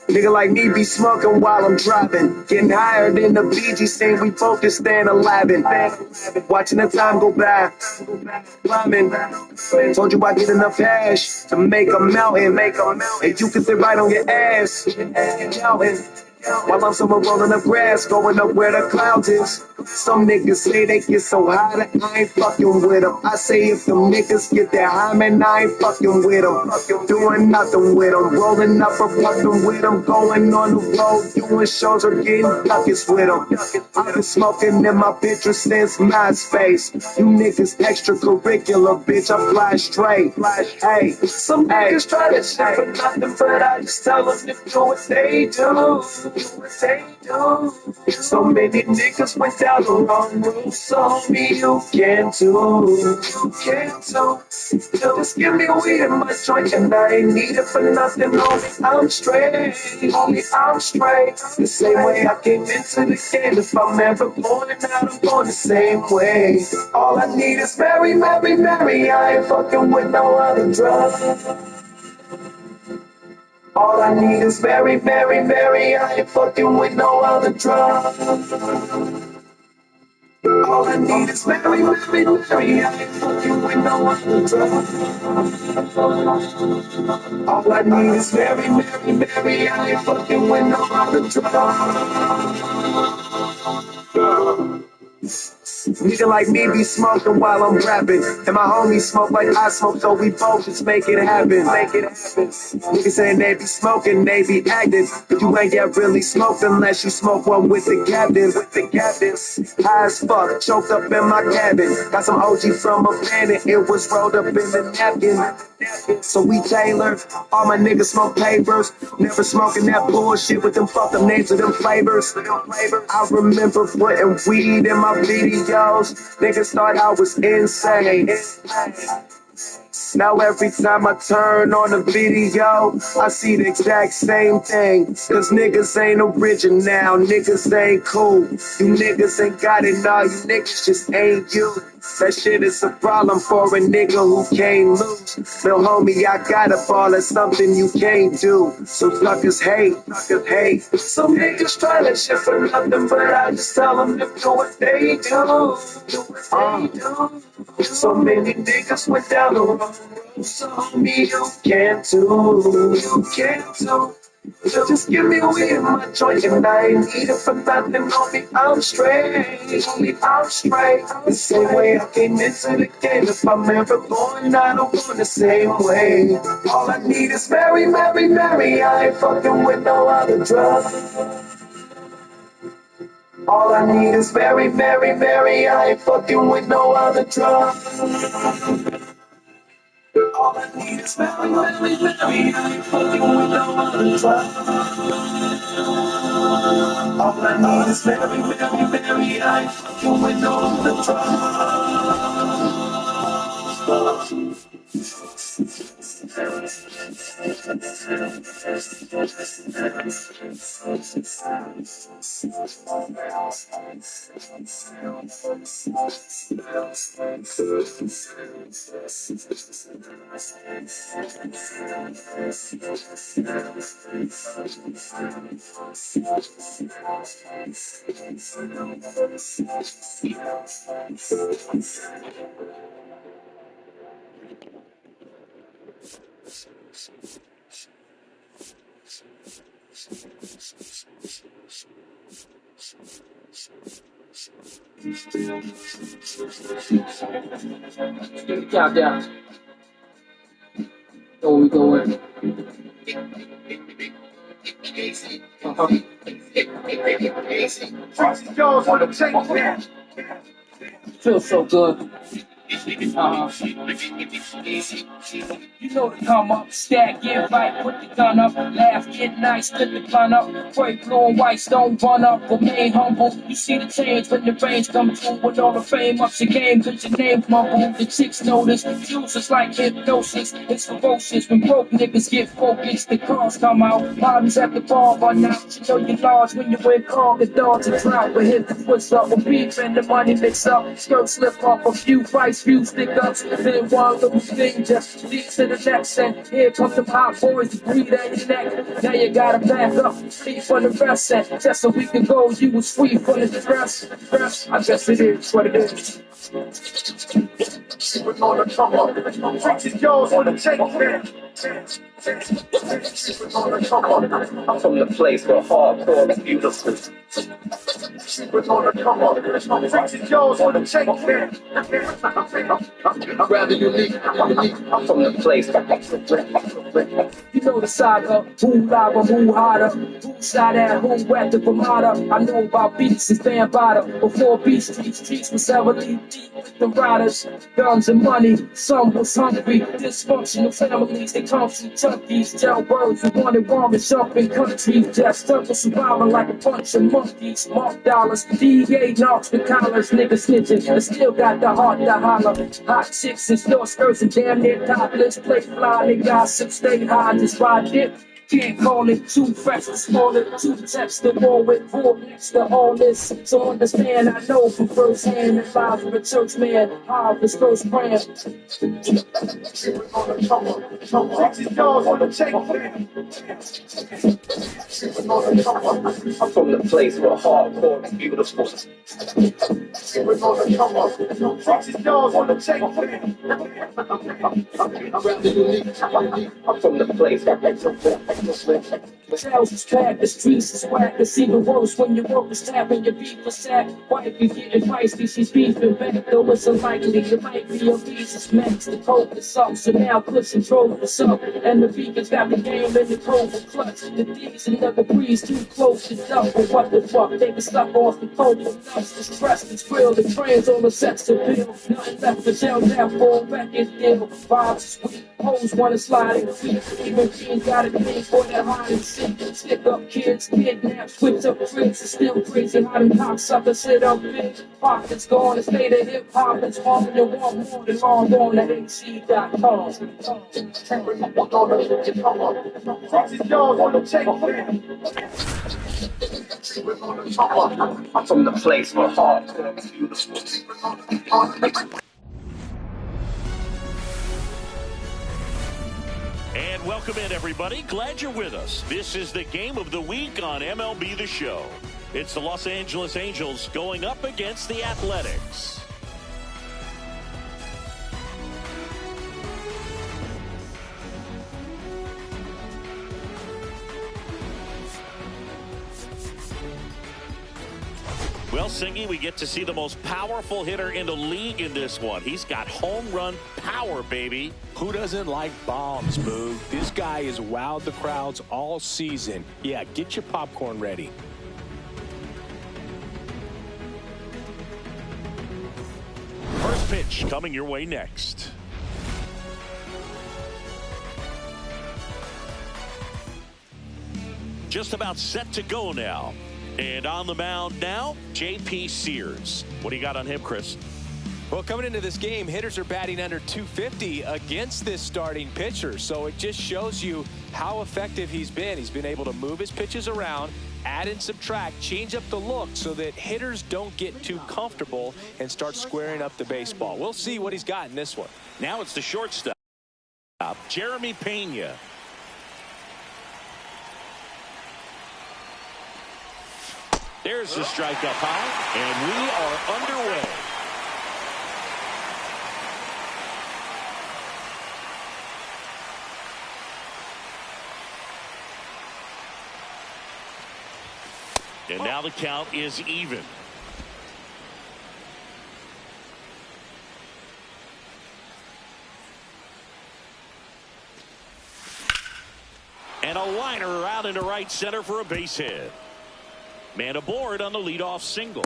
Nigga like me be smoking while I'm driving. Getting higher than the BG saying we both just stand 11. Watching the time go by. Climbing. Told you I get enough cash to make a mountain. And you can sit right on your ass. Counting. While I'm somewhere rolling up grass, going up where the clouds is. Some niggas say they get so high that I ain't fucking with them. I say if them niggas get that high, man, I ain't fucking with them. Doing nothing with them. Rolling up or fucking with them. Going on the road, doing shows or getting buckets with them. I've been smoking in my picture since MySpace. You niggas extracurricular, bitch, I fly straight. Hey, some niggas try to shit for nothing, but I just tell them to do what they do. So many niggas went down the wrong road, so me you can too. Just give me weed in my joint and I ain't need it for nothing, homie. I'm straight. The same way I came into the game. If I'm ever going out, I'm going the same way. All I need is Mary, Mary, Mary. I ain't fucking with no other drug. All I need is Mary, Mary, Mary. I ain't fucking with no other drug. All I need is Mary, Mary, Mary. I ain't fucking with no other drug. All I need is Mary, Mary, Mary. I ain't fucking with no other drug. Nigga like me be smoking while I'm rapping. And my homies smoke like I smoke, so we both just make it happen. Niggas saying they be smoking, they be acting. But you ain't get really smoked unless you smoke one with the captain. High as fuck, choked up in my cabin. Got some OG from a planet, it was rolled up in the napkin. So we tailored, all my niggas smoke papers. Never smoking that bullshit with them fucked up names of them flavors. I remember putting weed in my videos. Niggas thought I was insane. Now every time I turn on a video, I see the exact same thing. Cause niggas ain't original, niggas ain't cool. You niggas ain't got it, nah, you niggas just ain't you. That shit is a problem for a nigga who can't lose. Lil' homie, I got a ball, that's something you can't do. So suckers hate. Some niggas try that shit for nothing, but I just tell them to do what they do. So many niggas went down the wrong road, so homie, you can too. Just give me weed in my joint and I ain't need it for nothing, homie. I'm straight. The same way I came into the game. If I'm ever going out, I'm going the same way. All I need is Mary, Mary, Mary. I ain't fucking with no other drug. All I need is Mary, Mary, Mary. I ain't fucking with no other drug. All I need is Mary, Mary, Mary. I ain't fucking with no other drug. All I need is Mary, Mary, Mary. I ain't fucking with no other drug. Countdown. So we going. Feels so good. You know to come up, stack, get right, put the gun up, laugh, get nice, put the gun up, pray blue and white, don't run up, remain humble. You see the change when the range come through with all the fame ups the game, cause your name's mumble. The chicks notice, users like hypnosis, it's ferocious when broke niggas get focused. The cars come out, moms at the bar run out. You know you're large when you win call, the dogs are drought, but hit the push up, with beef and the money mix up, skirts slip off a few fights. Last few stick-ups, then one little thing just leads to the next. And here comes the hot boys to breathe at your neck. Now you gotta back up, free for the rest. And just a week ago, you was free from the stress. I guess it is what it is. We're gonna come up. Tricks is yours on the take, man. We're gonna come up. I'm from the place where hardcore is beautiful. We're gonna come up. Tricks is yours on the take, man. I'm rather unique. I'm from the place. You know the saga, who lava, who hotter, who shot at, who wet the Pomada. I know about beats since Bambada. Before beat streets was heavily deep with the riders, guns and money. Some was hungry, dysfunctional families. They come from junkies, jailbirds who wanted warmth, jumping countries. Just tough for surviving like a bunch of monkeys. Mark dollars, DEA knocks with collars, niggas snitching. But still got the heart to holler. Hot chicks and short skirts and damn near topless. Play fly, they gossip, stay high, just ride it. Can't call it too fresh to spoil it. Too text the war with raw next to all this. So understand, I know from first hand that lives with a church man. Harvest first brand. I'm from the place where hardcore is beautiful. We're gonna come up. Tricks is yours on the take. I'm rather unique. I'm from the place where shells is packed, the streets is whack. It's even worse when your work is tapping, your beef is sad. Wife is getting feisty, she's beefing back. Though it's unlikely, it might be a reason's max. The coke is up, so now push and troll what's up. And the beacons got the game in the cold clutch. The D's and never breeze too close to duck. But what the fuck, they can stop off the cold and nuts. The stress, the thrill, the trans on the sex appeal. Nothing left for jail down for a record deal. Vibes is weak, hoes wanna slide in feet. Even being got a name for that hide and seek. Stick up kids, kidnapped, switch up tricks. It's still crazy how them cocksuckers sit up big. Pockets gone, the state of hip hop is on. You want more than long on at HC.com. I'm from the place where hardcore is beautiful. And welcome in, everybody. Glad you're with us. This is the game of the week on MLB The Show. It's the Los Angeles Angels going up against the Athletics. Well, Singy, we get to see the most powerful hitter in the league in this one. He's got home run power, baby. Who doesn't like bombs, Boo? This guy has wowed the crowds all season. Yeah, get your popcorn ready. First pitch coming your way next. Just about set to go now. And on the mound now, J.P. Sears. What do you got on him, Chris? Well, coming into this game, hitters are batting under 250 against this starting pitcher. So it just shows you how effective he's been. He's been able to move his pitches around, add and subtract, change up the look so that hitters don't get too comfortable and start squaring up the baseball. We'll see what he's got in this one. Now it's the shortstop, Jeremy Pena. There's the strike up high, and we are underway. And now the count is even. And a liner out into right center for a base hit. Man aboard on the leadoff single.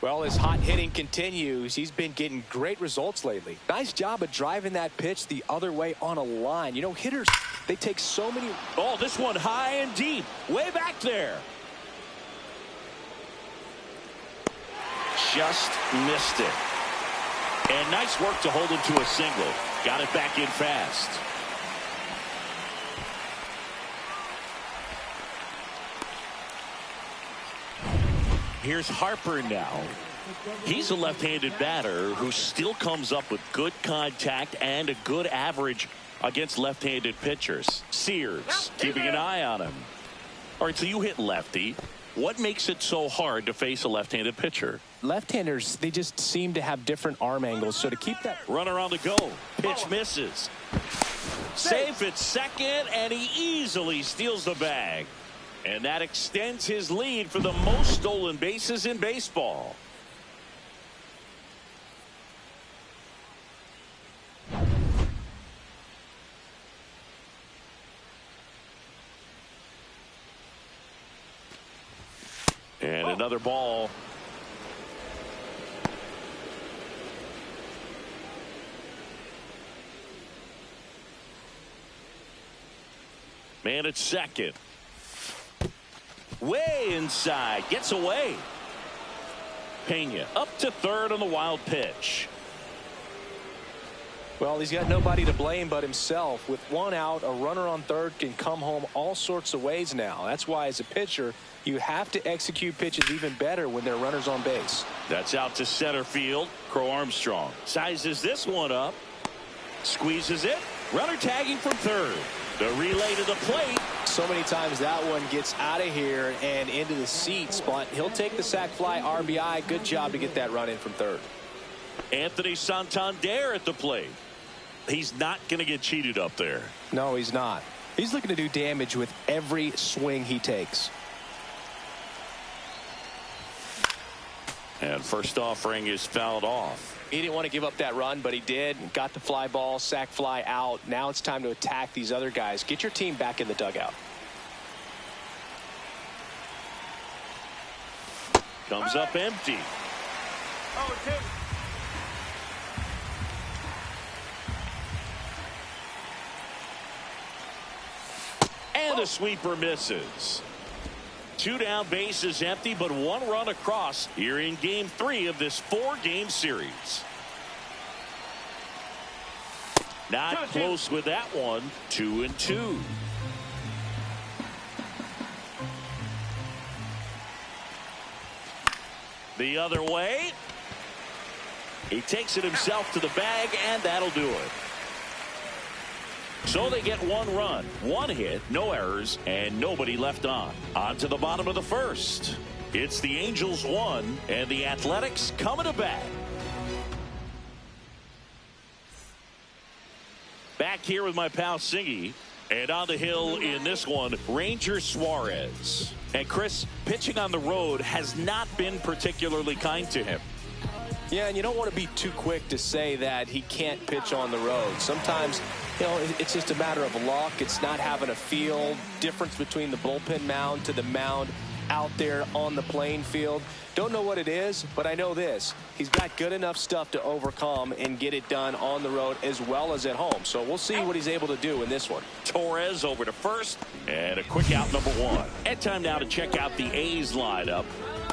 Well, as hot hitting continues, he's been getting great results lately. Nice job of driving that pitch the other way on a line. You know, hitters, they take so many. Oh, this one high and deep, way back there. Just missed it. And nice work to hold him to a single. Got it back in fast. Here's Harper now. He's a left-handed batter who still comes up with good contact and a good average against left-handed pitchers. Sears keeping an eye on him. All right, so you hit lefty. What makes it so hard to face a left-handed pitcher? Left-handers, they just seem to have different arm angles. So to keep that runner on the go, pitch misses. Safe at second, and he easily steals the bag. And that extends his lead for the most stolen bases in baseball. And another ball. Man at second. Way inside. Gets away. Pena up to third on the wild pitch. Well, he's got nobody to blame but himself. With one out, a runner on third can come home all sorts of ways now. That's why, as a pitcher, you have to execute pitches even better when there are runners on base. That's out to center field. Crow Armstrong sizes this one up. Squeezes it. Runner tagging from third. The relay to the plate. So many times that one gets out of here and into the seats, but he'll take the sac fly RBI. Good job to get that run in from third. Anthony Santander at the plate. He's not going to get cheated up there. No, he's not. He's looking to do damage with every swing he takes. And first offering is fouled off. He didn't want to give up that run, but he did. Got the fly ball, sac fly out. Now it's time to attack these other guys. Get your team back in the dugout. Comes up empty. And the sweeper misses. Two down, bases empty, but one run across here in game 3 of this 4-game series. Not close with that one. 2-2. The other way. He takes it himself to the bag, and that'll do it. So they get one run, one hit, no errors, and nobody left on. On to the bottom of the first. It's the Angels 1 and the Athletics coming to bat. Back here with my pal Singy. And on the hill in this one, Ranger Suarez. And Chris, pitching on the road has not been particularly kind to him. Yeah, and you don't want to be too quick to say that he can't pitch on the road. Sometimes, you know, it's just a matter of luck. It's not having a feel. Difference between the bullpen mound to the mound out there on the playing field. Don't know what it is, but I know this. He's got good enough stuff to overcome and get it done on the road as well as at home. So we'll see what he's able to do in this one. Torres over to first, and a quick out number 1. And time now to check out the A's lineup.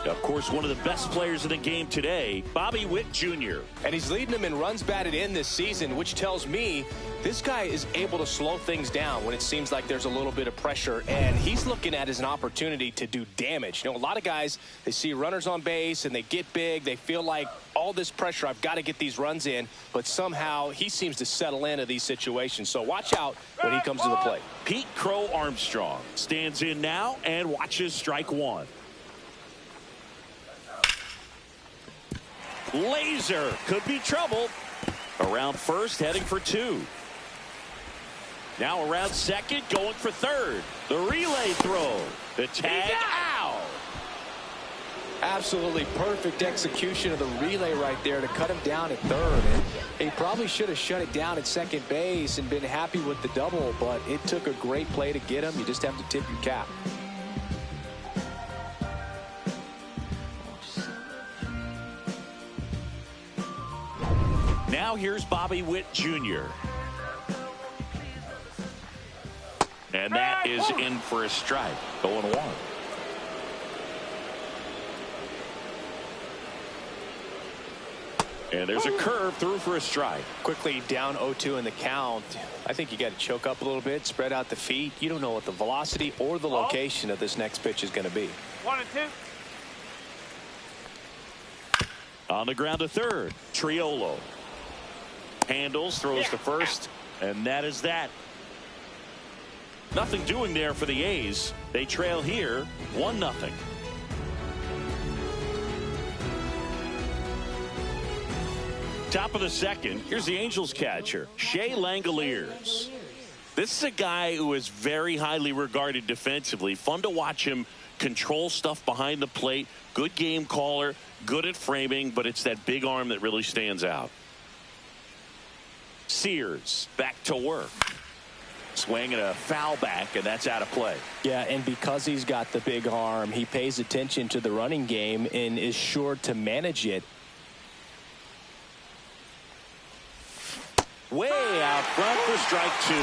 Of course, one of the best players in the game today, Bobby Witt Jr. And he's leading them in runs batted in this season, which tells me this guy is able to slow things down when it seems like there's a little bit of pressure, and he's looking at it as an opportunity to do damage. You know, a lot of guys, they see runners on base and they get big. They feel like all this pressure, I've got to get these runs in, but somehow he seems to settle into these situations. So watch out when he comes to the plate. Pete Crow Armstrong stands in now and watches strike 1. Laser could be trouble. Around first, heading for 2. Now around second, going for third. The relay throw. The tag out. Absolutely perfect execution of the relay right there to cut him down at third. And he probably should have shut it down at second base and been happy with the double, but it took a great play to get him. You just have to tip your cap. Now here's Bobby Witt Jr. And that is in for a strike. 0-1. And there's a curve through for a strike. Quickly down 0-2 in the count. I think you got to choke up a little bit, spread out the feet. You don't know what the velocity or the location of this next pitch is going to be. 1-2. On the ground to third. Triolo handles, throws to first, and that is that. Nothing doing there for the A's. They trail here 1-0. Top of the second. Here's the Angels catcher, Shea Langoliers. This is a guy who is very highly regarded defensively. Fun to watch him control stuff behind the plate. Good game caller, good at framing, but it's that big arm that really stands out. Sears back to work. Swing and a foul back, and that's out of play. Yeah, and because he's got the big arm, he pays attention to the running game and is sure to manage it. Way out front for strike two.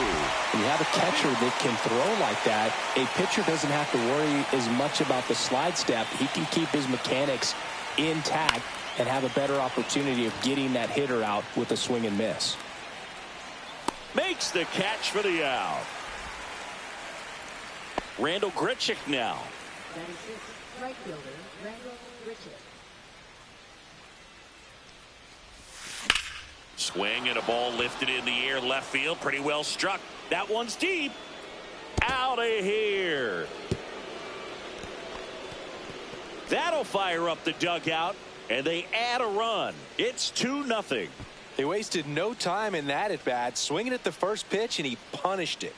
When you have a catcher that can throw like that, a pitcher doesn't have to worry as much about the slide step. He can keep his mechanics intact and have a better opportunity of getting that hitter out with a swing and miss. Makes the catch for the out. Randall Grichuk now. Right fielder, Randall Grichuk. Swing and a ball lifted in the air left field. Pretty well struck. That one's deep. Out of here. That'll fire up the dugout, and they add a run. It's 2-0. They wasted no time in that at bat, swinging at the first pitch, and he punished it.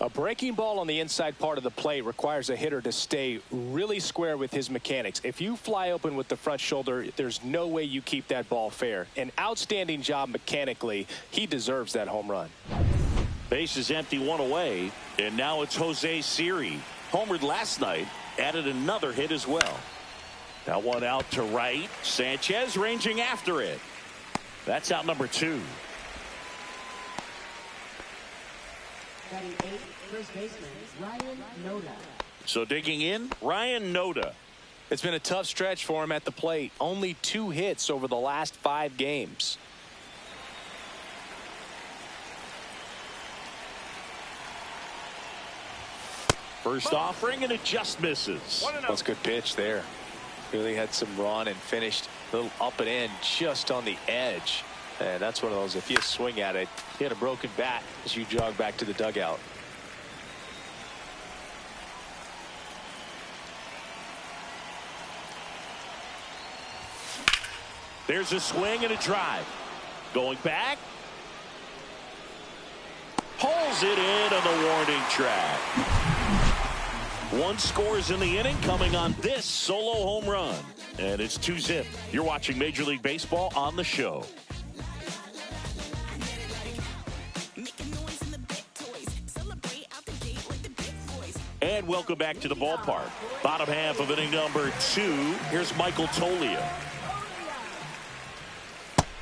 A breaking ball on the inside part of the plate requires a hitter to stay really square with his mechanics. If you fly open with the front shoulder, there's no way you keep that ball fair. An outstanding job mechanically. He deserves that home run. Base is empty, one away, and now it's Jose Siri. Homered last night, added another hit as well. That one out to right. Sanchez ranging after it. That's out number 2. Batting 8, first baseman, Ryan Noda. So digging in, Ryan Noda. It's been a tough stretch for him at the plate. Only 2 hits over the last 5 games. First offering, and it just misses. That's a good pitch there. Really had some run and finished a little up and in just on the edge. And that's one of those, if you swing at it, you hit a broken bat as you jog back to the dugout. There's a swing and a drive. Going back. Pulls it in on the warning track. 1 scores in the inning, coming on this solo home run. And it's 2-0. You're watching Major League Baseball on the show. And welcome back to the ballpark. Bottom half of inning number 2. Here's Michael Toglia.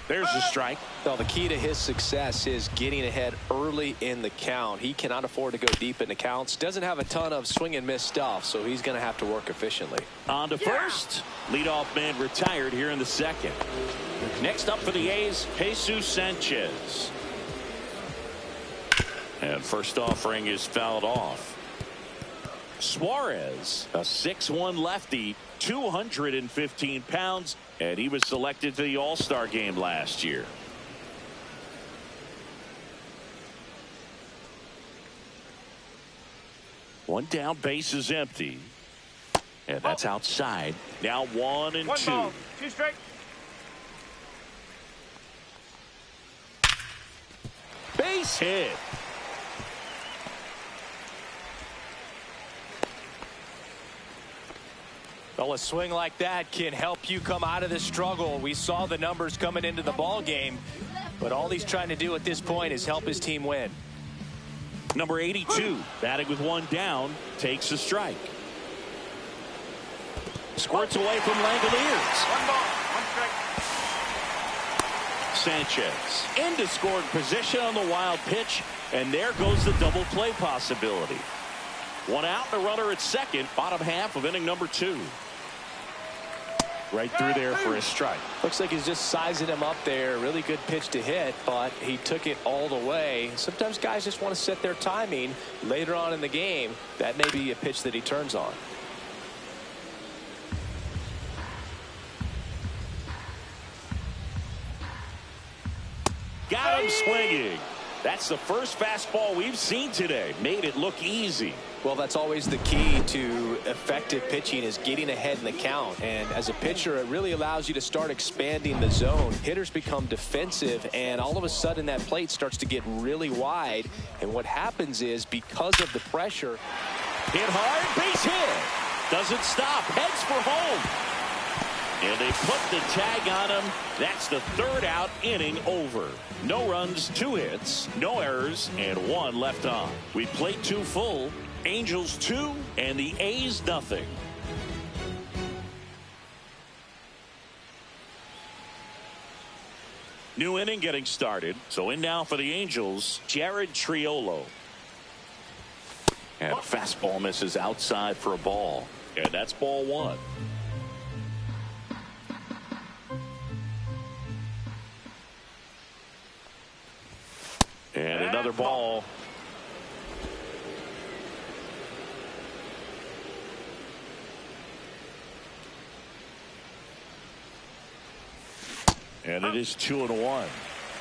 There's the strike. Well, the key to his success is getting ahead early in the count. He cannot afford to go deep in the counts. Doesn't have a ton of swing and miss stuff, so he's going to have to work efficiently. On to first. Leadoff man retired here in the second. Next up for the A's, Jesus Sanchez. And first offering is fouled off. Suarez, a 6'1 lefty, 215 pounds, and he was selected to the All-Star game last year. One down, base is empty. And that's outside. Now 1 and 2. Ball, 2 strike. Base hit. Well, a swing like that can help you come out of the struggle. We saw the numbers coming into the ball game, but all he's trying to do at this point is help his team win. Number 82, batting with 1 down, takes a strike. Squirts away from Langoliers. 1 ball, 1 strike. Sanchez into scoring position on the wild pitch, and there goes the double play possibility. 1 out, the runner at second, bottom half of inning number 2. Right through there for a strike. Looks like he's just sizing him up there. Really good pitch to hit, but he took it all the way. Sometimes guys just want to set their timing later on in the game. That may be a pitch that he turns on. Got him swinging. That's the first fastball we've seen today. Made it look easy. Well, that's always the key to effective pitching, is getting ahead in the count. And as a pitcher, it really allows you to start expanding the zone. Hitters become defensive, and all of a sudden that plate starts to get really wide. And what happens is, because of the pressure, hit hard, base hit. Doesn't stop, heads for home. And they put the tag on him. That's the third out, inning over. No runs, 2 hits, no errors, and 1 left on. We played 2 full. Angels 2 and the A's nothing. New inning getting started. So in now for the Angels, Jared Triolo. And a fastball misses outside for a ball. And that's ball 1. And another ball. And it is 2-1.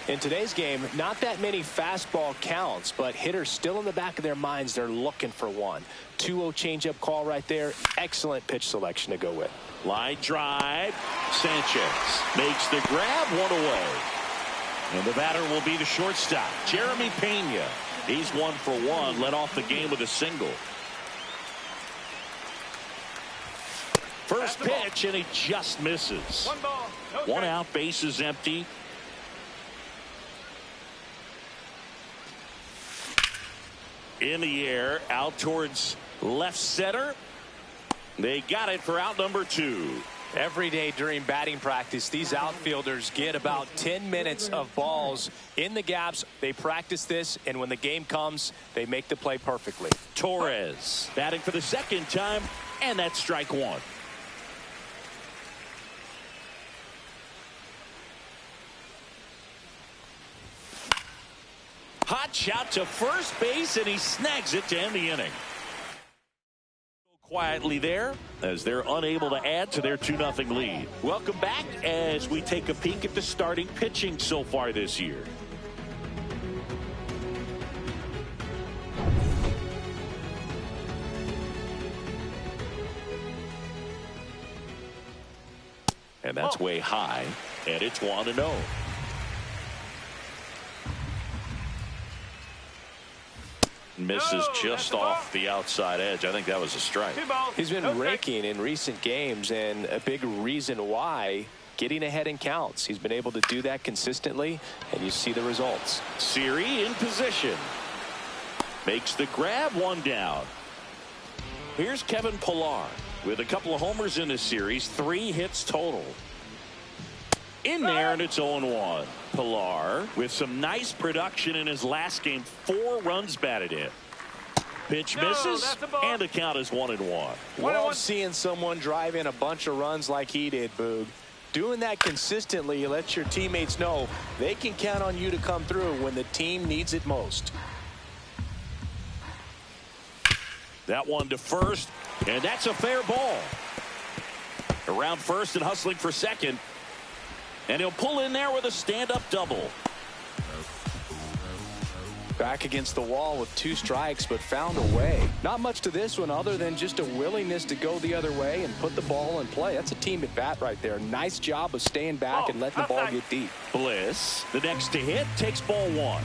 In today's game, not that many fastball counts, but hitters still in the back of their minds, they're looking for one. 2-0 changeup call right there. Excellent pitch selection to go with. Line drive. Sanchez makes the grab, 1 away. And the batter will be the shortstop, Jeremy Pena. He's 1 for 1, led off the game with a single. First pitch, and he just misses. 1 ball, no 1 strike. out, bases empty. In the air, out towards left center. They got it for out number 2. Every day during batting practice, these outfielders get about 10 minutes of balls in the gaps. They practice this, and when the game comes, they make the play perfectly. Torres batting for the second time, and that's strike 1. Hot shot to first base, and he snags it to end the inning. Quietly there, as they're unable to add to their 2-0 lead. Welcome back as we take a peek at the starting pitching so far this year. And that's way high, and it's 1-0. Misses just off the outside edge. I think that was a strike. He's been raking in recent games, and a big reason why, getting ahead in counts. He's been able to do that consistently, and you see the results. Siri in position. Makes the grab, 1 down. Here's Kevin Pillar with a couple of homers in this series, 3 hits total. In there, and it's 0-1. Pillar with some nice production in his last game, 4 runs batted in. Pitch misses, and the count is 1-1. Love seeing someone drive in a bunch of runs like he did, Boog. Doing that consistently lets your teammates know they can count on you to come through when the team needs it most. That one to first, and that's a fair ball. Around first and hustling for second. And he'll pull in there with a stand-up double. Back against the wall with 2 strikes, but found a way. Not much to this one other than just a willingness to go the other way and put the ball in play. That's a team at bat right there. Nice job of staying back and letting the ball get deep. Bliss, the next to hit, takes ball 1.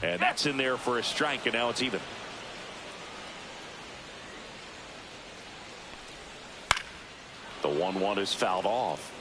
And that's in there for a strike, and now it's even. The 1-1 is fouled off.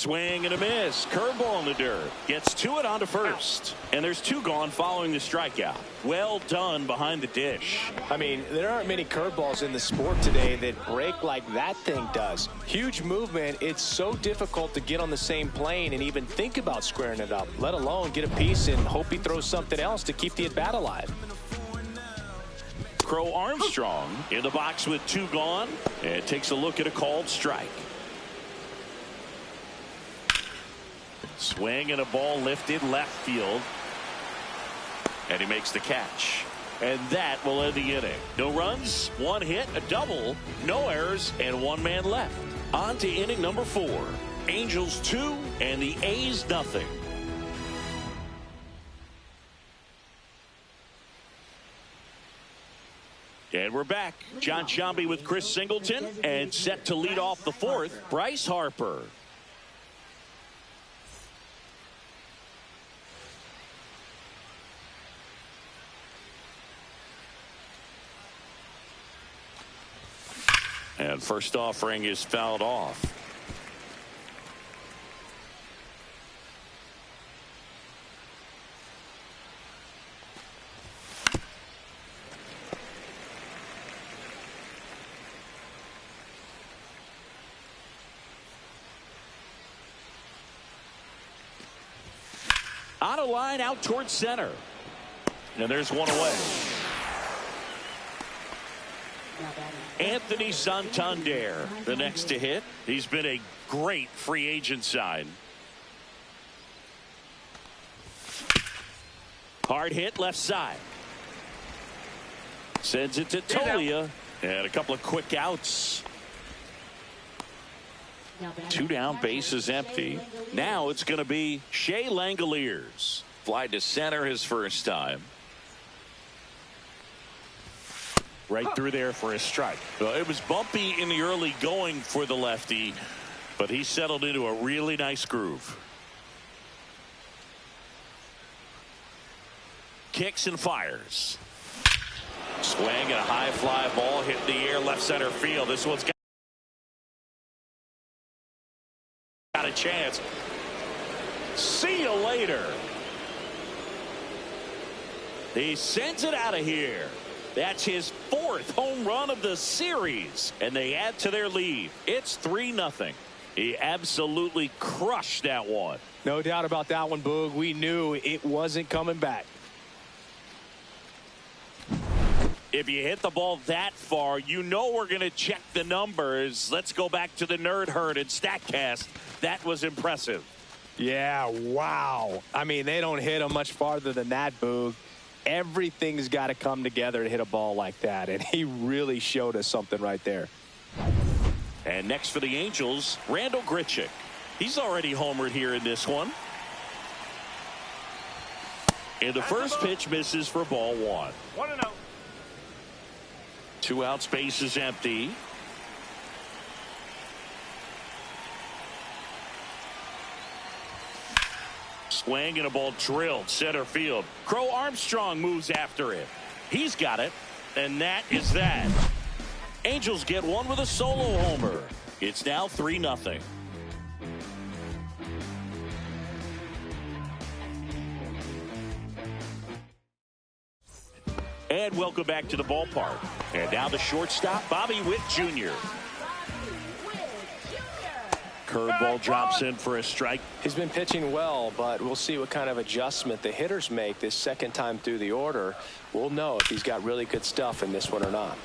Swing and a miss. Curveball in the dirt. Gets to it onto first. And there's 2 gone following the strikeout. Well done behind the dish. I mean, there aren't many curveballs in the sport today that break like that thing does. Huge movement. It's so difficult to get on the same plane and even think about squaring it up, let alone get a piece and hope he throws something else to keep the at-bat alive. Crow Armstrong in the box with 2 gone and takes a look at a called strike. Swing and a ball lifted left field. And he makes the catch. And that will end the inning. No runs, 1 hit, a double, no errors, and 1 man left. On to inning number 4. Angels 2 and the A's nothing. And we're back. John Sciambi with Chris Singleton and set to lead off the 4th, Bryce Harper. And first offering is fouled off. On a line out towards center. And there's 1 away. Anthony Santander, the next to hit. He's been a great free agent sign. Hard hit left side. Sends it to Tolia. And a couple of quick outs. 2 down, bases empty. Now it's going to be Shea Langoliers. Fly to center his first time. Right through there for a strike. Well, it was bumpy in the early going for the lefty, but he settled into a really nice groove. Kicks and fires. Swing and a high fly ball hit in the air left center field. This one's got a chance. See you later. He sends it out of here. That's his 4th home run of the series, and they add to their lead. It's 3-0. He absolutely crushed that one. No doubt about that one, Boog. We knew it wasn't coming back. If you hit the ball that far, you know we're going to check the numbers. Let's go back to the Nerd Herd and StatCast. That was impressive. Yeah, wow. I mean, they don't hit him much farther than that, Boog. Everything's got to come together to hit a ball like that, and he really showed us something right there. And next for the Angels, Randall Grichuk. He's already homered here in this one. And the first pitch misses for ball 1. 1-0. 2 outs, base is empty. Swing and a ball drilled center field. Crow Armstrong moves after it. He's got it, and that is that. Angels get one with a solo homer. It's now 3-0. And welcome back to the ballpark. And now the shortstop, Bobby Witt Jr. Curveball drops in for a strike. He's been pitching well, but we'll see what kind of adjustment the hitters make this second time through the order. We'll know if he's got really good stuff in this one or not.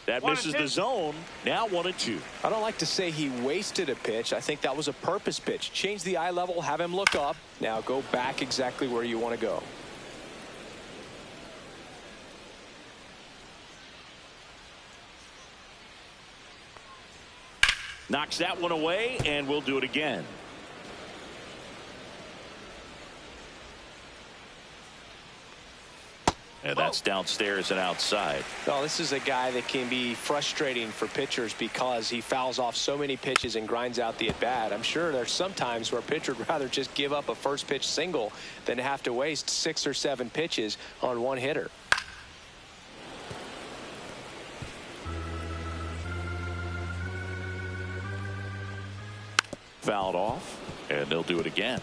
That misses the zone. Now 1-2. I don't like to say he wasted a pitch. I think that was a purpose pitch. Change the eye level, have him look up. Now go back exactly where you want to go. Knocks that one away, and we'll do it again. And that's downstairs and outside. Well, this is a guy that can be frustrating for pitchers because he fouls off so many pitches and grinds out the at-bat. I'm sure there's some times where a pitcher would rather just give up a first pitch single than have to waste 6 or 7 pitches on one hitter. Fouled off, and they'll do it again.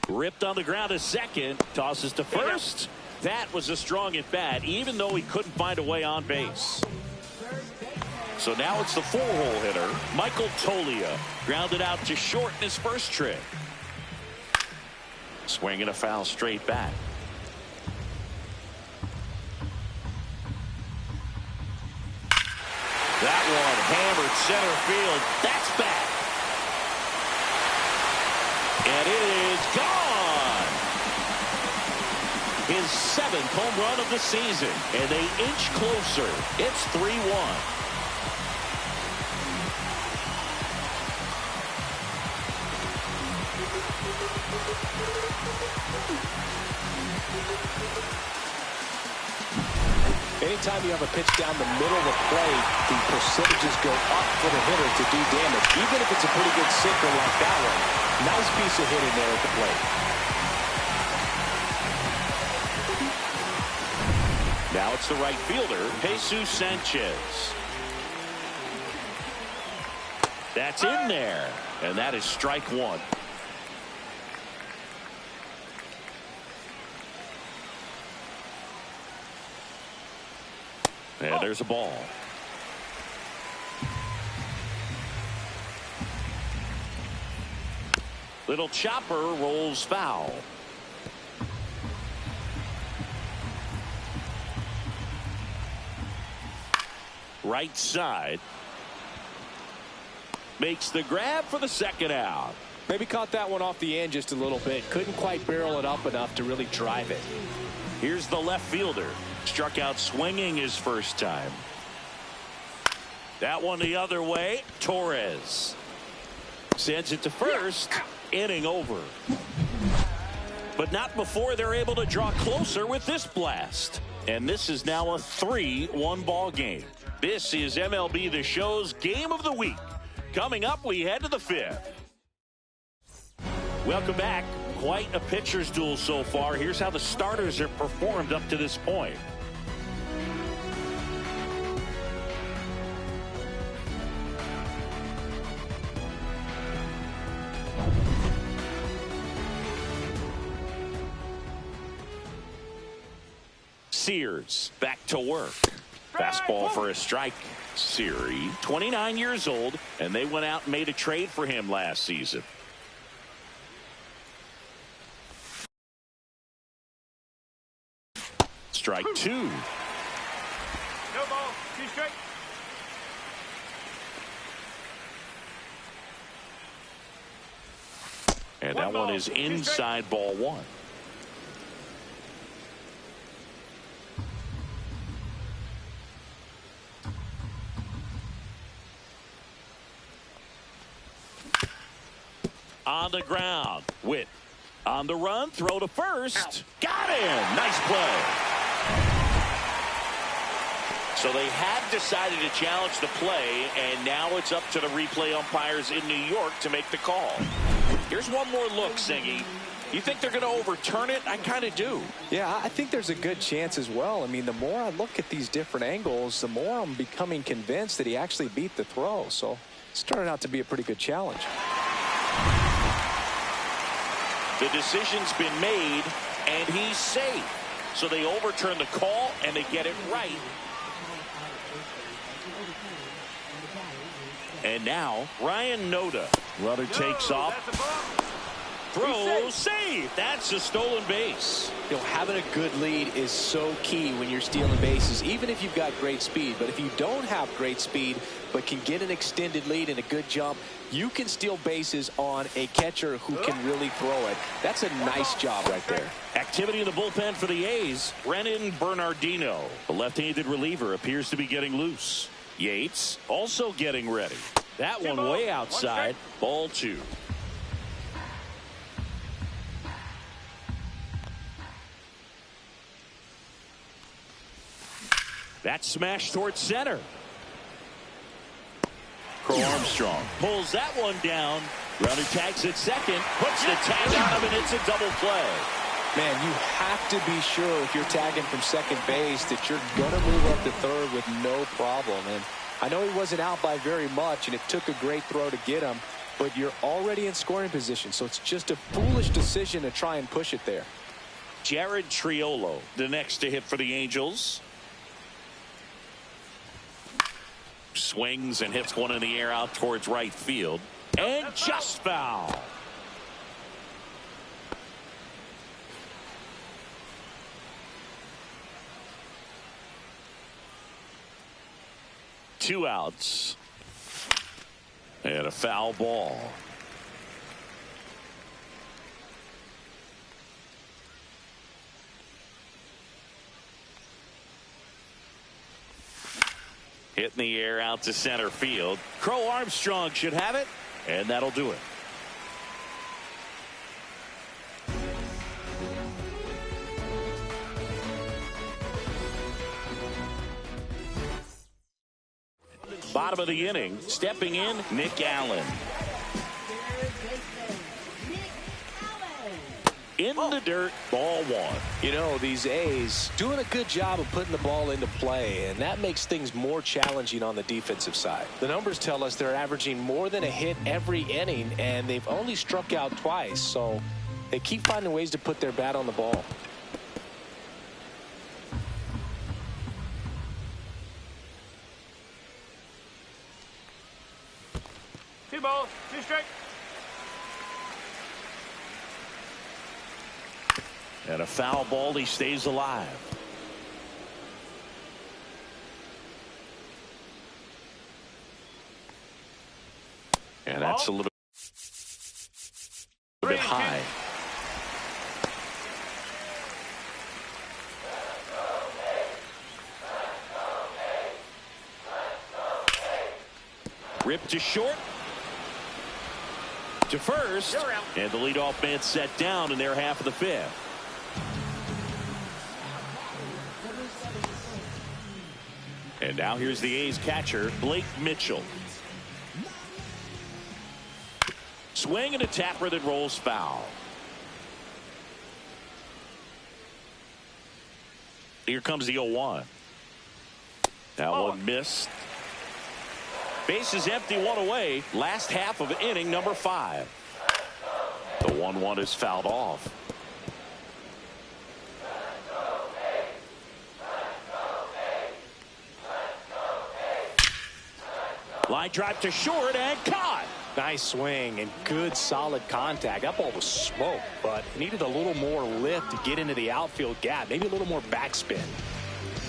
Ripped on the ground a second, tosses to first. That was a strong at bat, even though he couldn't find a way on base. So now it's the 4-hole hitter, Michael Tolia, grounded out to short in his first trip. Swinging a foul straight back. That one hammered center field. That's back. And it is gone. His 7th home run of the season. And they inch closer. It's 3-1. Anytime you have a pitch down the middle of the plate, the percentages go up for the hitter to do damage, even if it's a pretty good sinker like that one. Nice piece of hitting there at the plate. Now it's the right fielder, Jesus Sanchez. That's in there, and that is strike one. And there's a ball. Little chopper rolls foul. Right side. Makes the grab for the second out. Maybe caught that one off the end just a little bit. Couldn't quite barrel it up enough to really drive it. Here's the left fielder. Struck out swinging his first time. That one the other way. Torres sends it to first. Inning over. But not before they're able to draw closer with this blast. And this is now a 3-1 ball game. This is MLB The Show's Game of the Week. Coming up, we head to the 5th. Welcome back. Quite a pitcher's duel so far. Here's how the starters have performed up to this point. Sears back to work. Fastball for a strike. Siri, 29 years old, and they went out and made a trade for him last season. Strike 2. No ball, 2 strike. And that one is inside ball 1. On the ground. Witt on the run. Throw to first. Got him. Nice play. So they have decided to challenge the play, and now it's up to the replay umpires in New York to make the call. Here's one more look, Singy. You think they're going to overturn it? I kind of do. Yeah, I think there's a good chance as well. I mean, the more I look at these different angles, the more I'm becoming convinced that he actually beat the throw. So it started out to be a pretty good challenge. The decision's been made, and he's safe. So they overturn the call, and they get it right. And now, Ryan Noda. Runner takes off. Throws, save. That's a stolen base. You know, having a good lead is so key when you're stealing bases, even if you've got great speed. But if you don't have great speed, but can get an extended lead and a good jump, you can steal bases on a catcher who can really throw it. That's a nice job right there. Activity in the bullpen for the A's. Brennan Bernardino, the left-handed reliever, appears to be getting loose. Yates also getting ready. That one way outside. Ball 2. That smash towards center. Crow Armstrong pulls that one down. Runner tags at second, puts the tag on him, and it's a double play. Man, you have to be sure if you're tagging from second base that you're going to move up to third with no problem. And I know he wasn't out by very much, and it took a great throw to get him, but you're already in scoring position, so it's just a foolish decision to try and push it there. Jared Triolo, the next to hit for the Angels. Swings and hits one in the air out towards right field. And just foul. Two outs. And a foul ball. Hit in the air out to center field. Crow Armstrong should have it, and that'll do it. Bottom of the inning, stepping in, Nick Allen. In the dirt, ball one. You know, these A's doing a good job of putting the ball into play, and that makes things more challenging on the defensive side. The numbers tell us they're averaging more than a hit every inning, and they've only struck out twice, so they keep finding ways to put their bat on the ball. Two balls, two strikes. And a foul ball, he stays alive. And that's a little bit high. Ripped to short. To first. And the leadoff man set down in their half of the fifth. And now here's the A's catcher, Blake Mitchell. Swing and a tapper that rolls foul. Here comes the 0-1. That one missed. Base is empty, one away. Last half of inning number 5. The 1-1 is fouled off. Line drive to short and caught. Nice swing and good solid contact. That ball was smoked, but it needed a little more lift to get into the outfield gap. Maybe a little more backspin.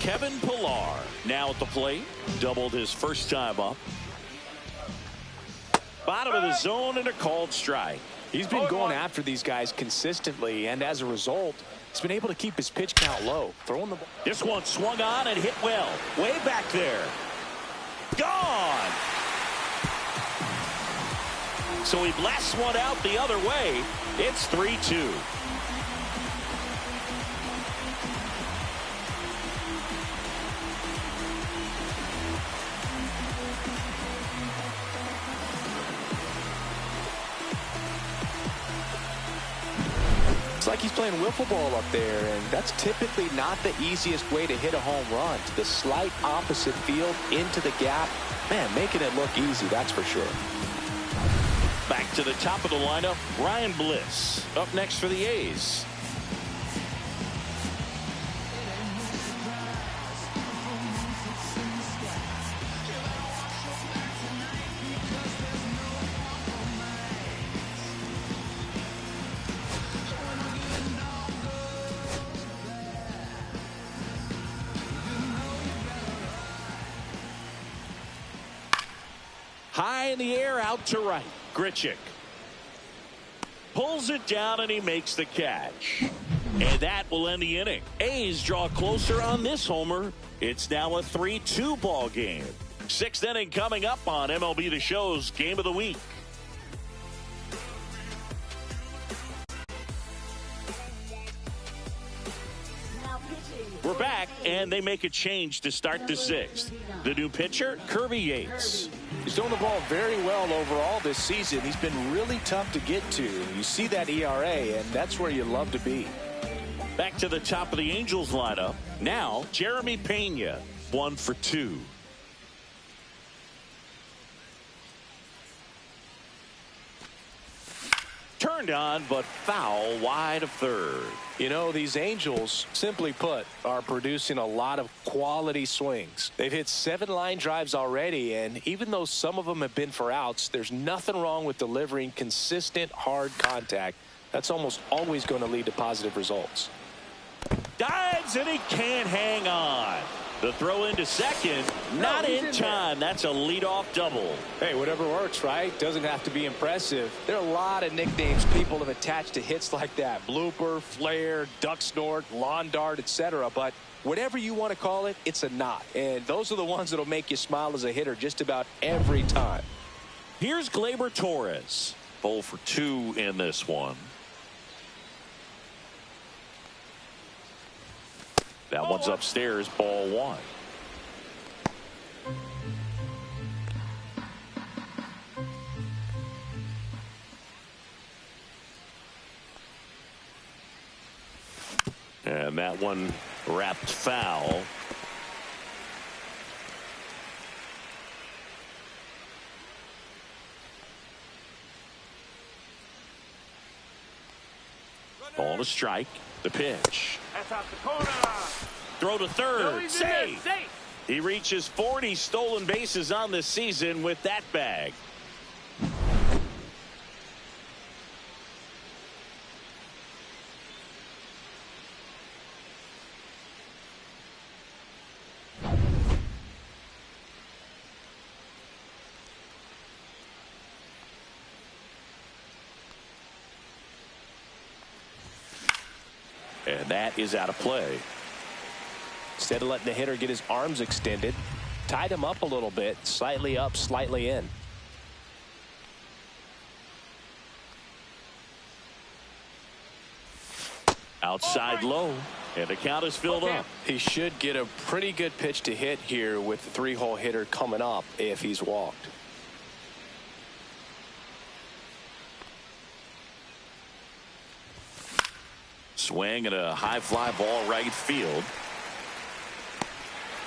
Kevin Pillar now at the plate. Doubled his first time up. Bottom of the zone and a called strike. He's been going after these guys consistently, and as a result, he's been able to keep his pitch count low. Throwing the ball. This one swung on and hit well. Way back there. Gone. So he blasts one out the other way. It's 3-2. It's like he's playing wiffle ball up there, and that's typically not the easiest way to hit a home run. To the slight opposite field, into the gap. Man, making it look easy, that's for sure. Back to the top of the lineup, Ryan Bliss up next for the A's. High in the air, out to right. Grichuk pulls it down and he makes the catch. And that will end the inning. A's draw closer on this homer. It's now a 3-2 ball game. 6th inning coming up on MLB The Show's Game of the Week. We're back, and they make a change to start the 6th. The new pitcher, Kirby Yates. He's throwing the ball very well overall this season. He's been really tough to get to. You see that ERA, and that's where you love to be. Back to the top of the Angels lineup. Now, Jeremy Pena, 1 for 2. Turned on, but foul wide of third. You know, these Angels, simply put, are producing a lot of quality swings. They've hit 7 line drives already, and even though some of them have been for outs, there's nothing wrong with delivering consistent, hard contact. That's almost always going to lead to positive results. Dives, and he can't hang on. The throw into second, not in time. That's a leadoff double. Hey, whatever works, right? Doesn't have to be impressive. There are a lot of nicknames people have attached to hits like that. Blooper, flare, duck snort, lawn dart, etc. But whatever you want to call it, it's a knot. And those are the ones that'll make you smile as a hitter just about every time. Here's Gleyber Torres. 0 for 2 in this one. That one's upstairs, ball 1. And that one wrapped foul. Ball to strike. The pitch. That's out the corner. Throw to third. No, he's in there. Safe. Safe. He reaches 40 stolen bases on the season with that bag. And that is out of play. Instead of letting the hitter get his arms extended, tied him up a little bit, slightly up, slightly in. Outside low, and the count is filled up. He should get a pretty good pitch to hit here with the 3-hole hitter coming up if he's walked. Swing and a high fly ball right field.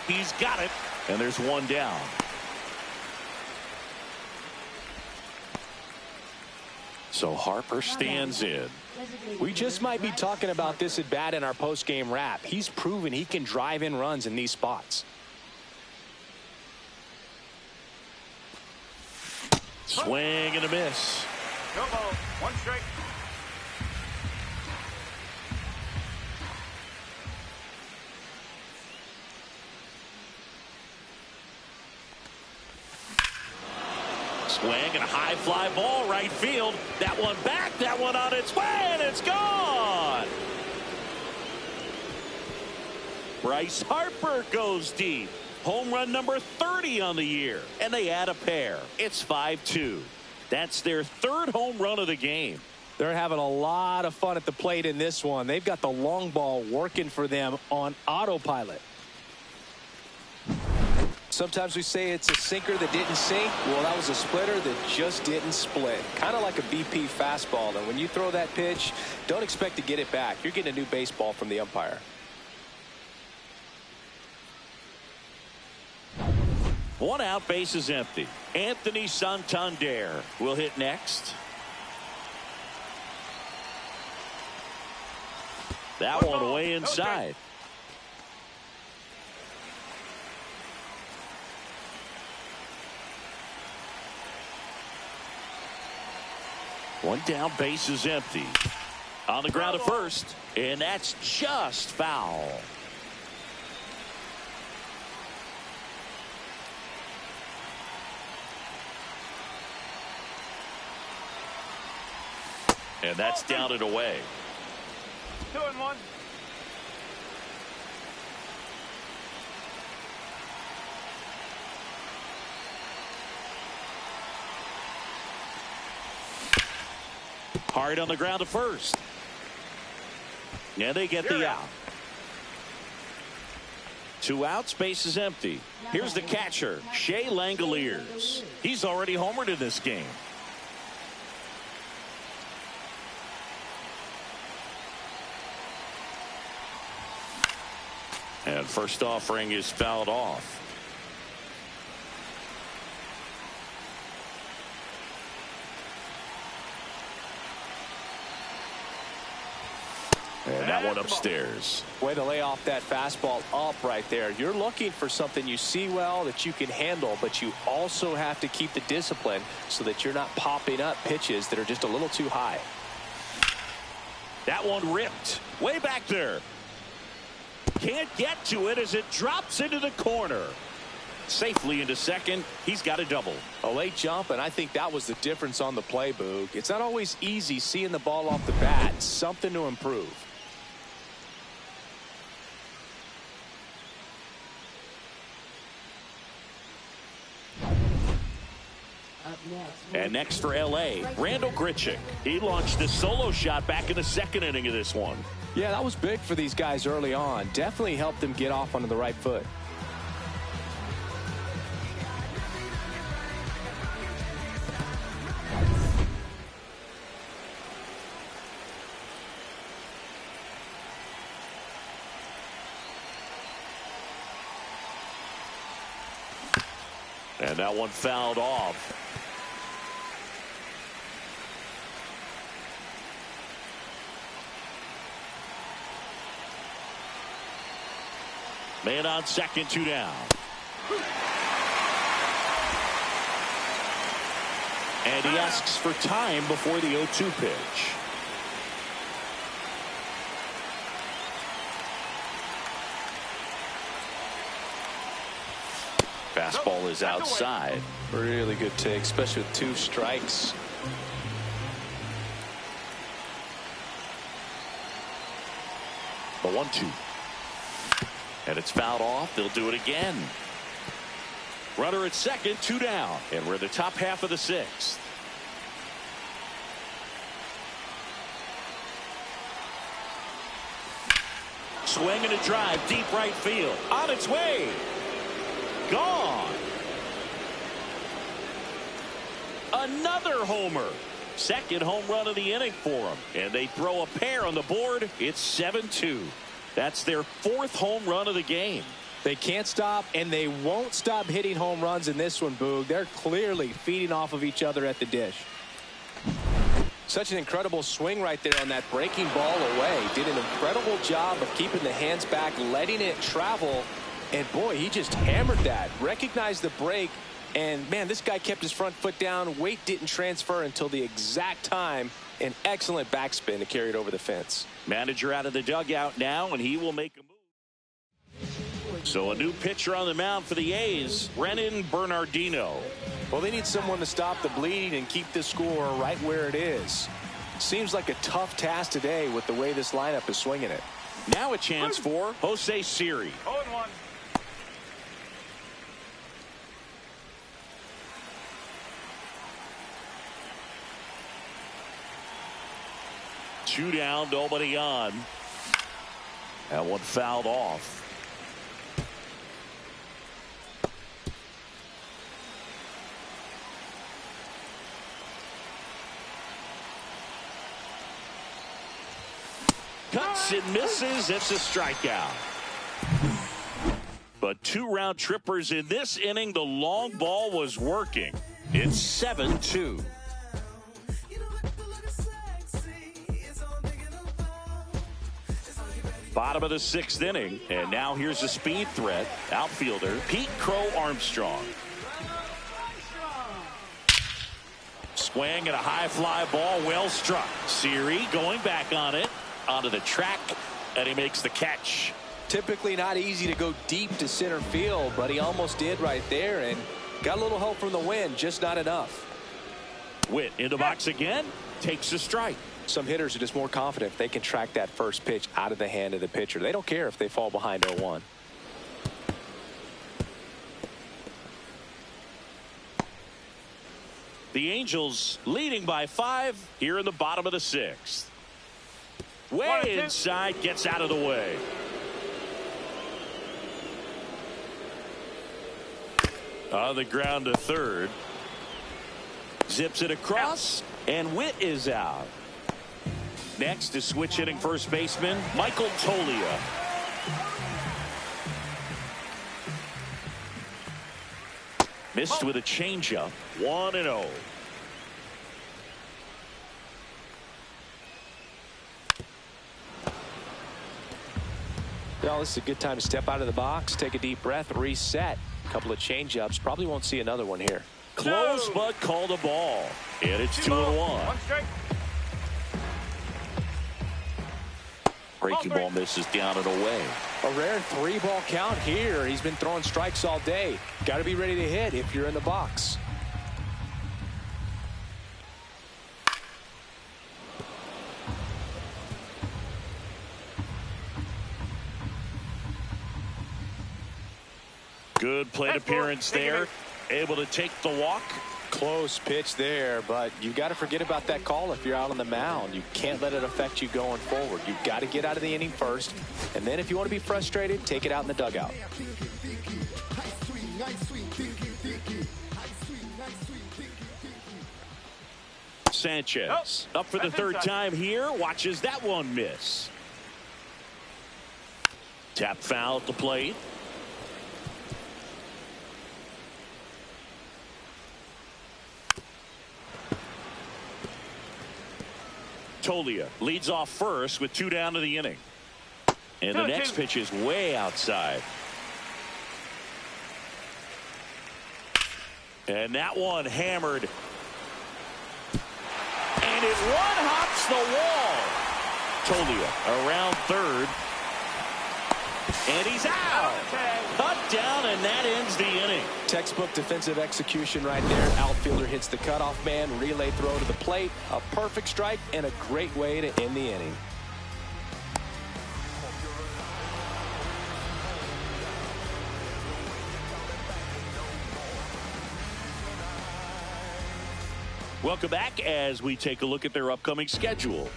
He's got it, and there's one down. So Harper stands in. We just might be talking about this at bat in our post-game wrap. He's proven he can drive in runs in these spots. Swing and a miss. No ball. 1 strike. Swing and a high fly ball right field. That one back, that one on its way, and it's gone. Bryce Harper goes deep. Home run number 30 on the year, and they add a pair. It's 5-2. That's their 3rd home run of the game. They're having a lot of fun at the plate in this one. They've got the long ball working for them on autopilot. Sometimes we say it's a sinker that didn't sink. Well, that was a splitter that just didn't split. Kind of like a BP fastball. And when you throw that pitch, don't expect to get it back. You're getting a new baseball from the umpire. One out, base is empty. Anthony Santander will hit next. That one way inside. One down, base is empty. On the ground at first, and that's just foul. And that's down and away. 2-1. Hard on the ground at first. And they get the out. 2 outs, base is empty. Here's the catcher, Shea Langoliers. He's already homered in this game. And first offering is fouled off. And that one upstairs. Way to lay off that fastball up right there. You're looking for something you see well that you can handle, but you also have to keep the discipline so that you're not popping up pitches that are just a little too high. That one ripped way back there. Can't get to it as it drops into the corner. Safely into second. He's got a double. A late jump, and I think that was the difference on the play, Boog. It's not always easy seeing the ball off the bat. Something to improve. And next for L.A., Randall Grichuk. He launched a solo shot back in the second inning of this one. Yeah, that was big for these guys early on. Definitely helped them get off onto the right foot. And that one fouled off. Man on second, 2 down. And he asks for time before the 0-2 pitch. Fastball is outside. Really good take, especially with 2 strikes. The 1-2. And it's fouled off. They'll do it again. Runner at second, 2 down. And we're in the top half of the 6th. Swing and a drive, deep right field. On its way. Gone. Another homer. Second home run of the inning for him. And they throw a pair on the board. It's 7-2. That's their 4th home run of the game. They can't stop, and they won't stop hitting home runs in this one, Boog. They're clearly feeding off of each other at the dish. Such an incredible swing right there on that breaking ball away. Did an incredible job of keeping the hands back, letting it travel. And, boy, he just hammered that. Recognized the break. And, man, this guy kept his front foot down. Weight didn't transfer until the exact time. An excellent backspin to carry it over the fence. Manager out of the dugout now, and he will make a move. So a new pitcher on the mound for the A's, Brennan Bernardino. Well, they need someone to stop the bleeding and keep the score right where it is. Seems like a tough task today with the way this lineup is swinging it. Now a chance for Jose Siri. 0-1. Two down, nobody on. That one fouled off. Cuts and misses. It's a strikeout. But 2 round trippers in this inning. The long ball was working. It's 7-2. Bottom of the 6th inning, and now here's a speed threat. Outfielder Pete Crow Armstrong. Swing and a high fly ball, well struck. Siri going back on it, onto the track, and he makes the catch. Typically not easy to go deep to center field, but he almost did right there and got a little help from the wind, just not enough. Witt in the box again, takes a strike. Some hitters are just more confident if they can track that first pitch out of the hand of the pitcher. They don't care if they fall behind 0-1. The Angels leading by 5 here in the bottom of the 6th. Way inside, gets out of the way. On the ground to third. Zips it across, and Witt is out. Next is switch hitting first baseman Michael Toglia. Missed with a changeup. 1-0. Well, this is a good time to step out of the box, take a deep breath, reset. A couple of changeups. Probably won't see another one here. Close, but called a ball. And it's 2-1. One strike. Breaking ball misses down and away. A rare 3-ball count here. He's been throwing strikes all day. Got to be ready to hit if you're in the box. Good plate appearance there. Able to take the walk. Close pitch there, but you got to forget about that call if you're out on the mound. You can't let it affect you going forward. You've got to get out of the inning first, and then if you want to be frustrated, take it out in the dugout. Sanchez up for the third time here. Watches that one miss. Tap foul at the plate. Tolia leads off first with 2 down to the inning. And the next pitch is way outside. And that one hammered. And it one-hops the wall. Tolia around third. And he's out. Cut down, and that ends the inning. Textbook defensive execution right there. Outfielder hits the cutoff man. Relay throw to the plate. A perfect strike and a great way to end the inning. Welcome back as we take a look at their upcoming schedule.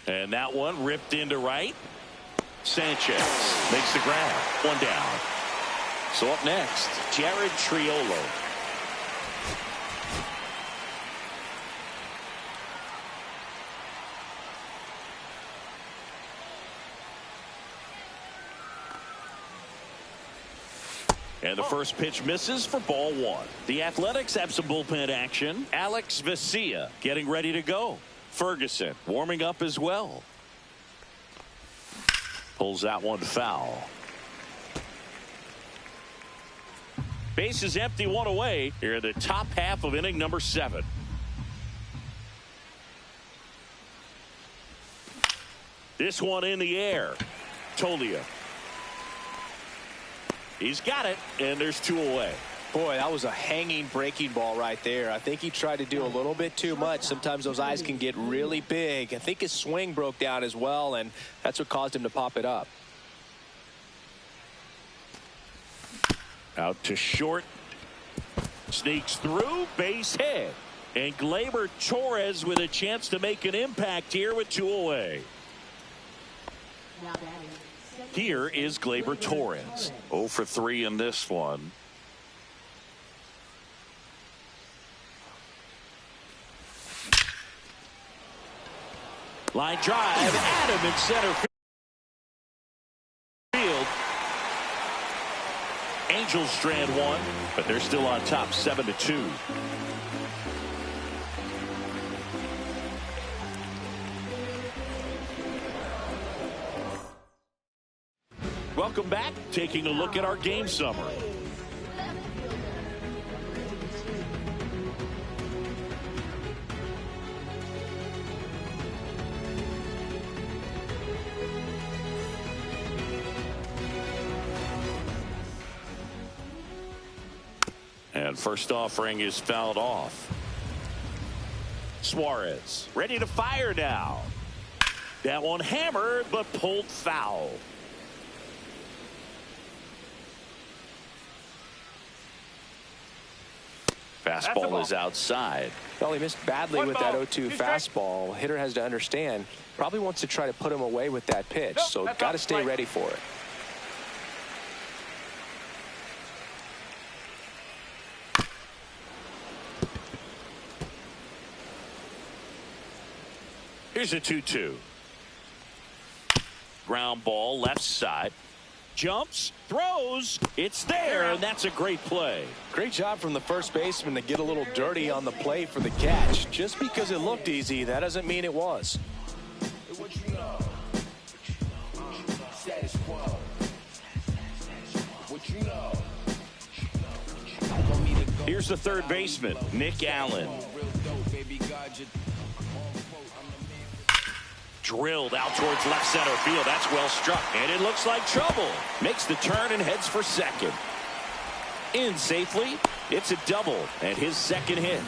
And that one ripped into right. Sanchez makes the grab. 1 down. So up next, Jared Triolo. And the first pitch misses for ball 1. The Athletics have some bullpen action. Alex Vesia getting ready to go. Ferguson warming up as well. Pulls that one foul. Base is empty, 1 away. Here in the top half of inning number 7. This one in the air. Tolia. He's got it, and there's 2 away. Boy, that was a hanging breaking ball right there. I think he tried to do a little bit too much. Sometimes those eyes can get really big. I think his swing broke down as well, and that's what caused him to pop it up. Out to short. Sneaks through, base hit. And Gleyber Torres with a chance to make an impact here with 2 away. Here is Gleyber Torres. 0 for 3 in this one. Line drive, Adam in center field. Angels strand 1, but they're still on top 7-2. Welcome back. Taking a look at our game summary. And first offering is fouled off. Suarez ready to fire now. That one hammered but pulled foul. Fastball is outside. Well, he missed badly with that 0-2 fastball. Hitter has to understand, probably wants to try to put him away with that pitch, so got to stay ready for it. Here's a 2-2. Ground ball left side. Jumps, throws, it's there, and that's a great play. Great job from the first baseman to get a little dirty on the plate for the catch. Just because it looked easy, that doesn't mean it was. Here's the third baseman, Nick Allen. Drilled out towards left center field. That's well struck, and it looks like trouble. Makes the turn and heads for second. In safely. It's a double and his second hit.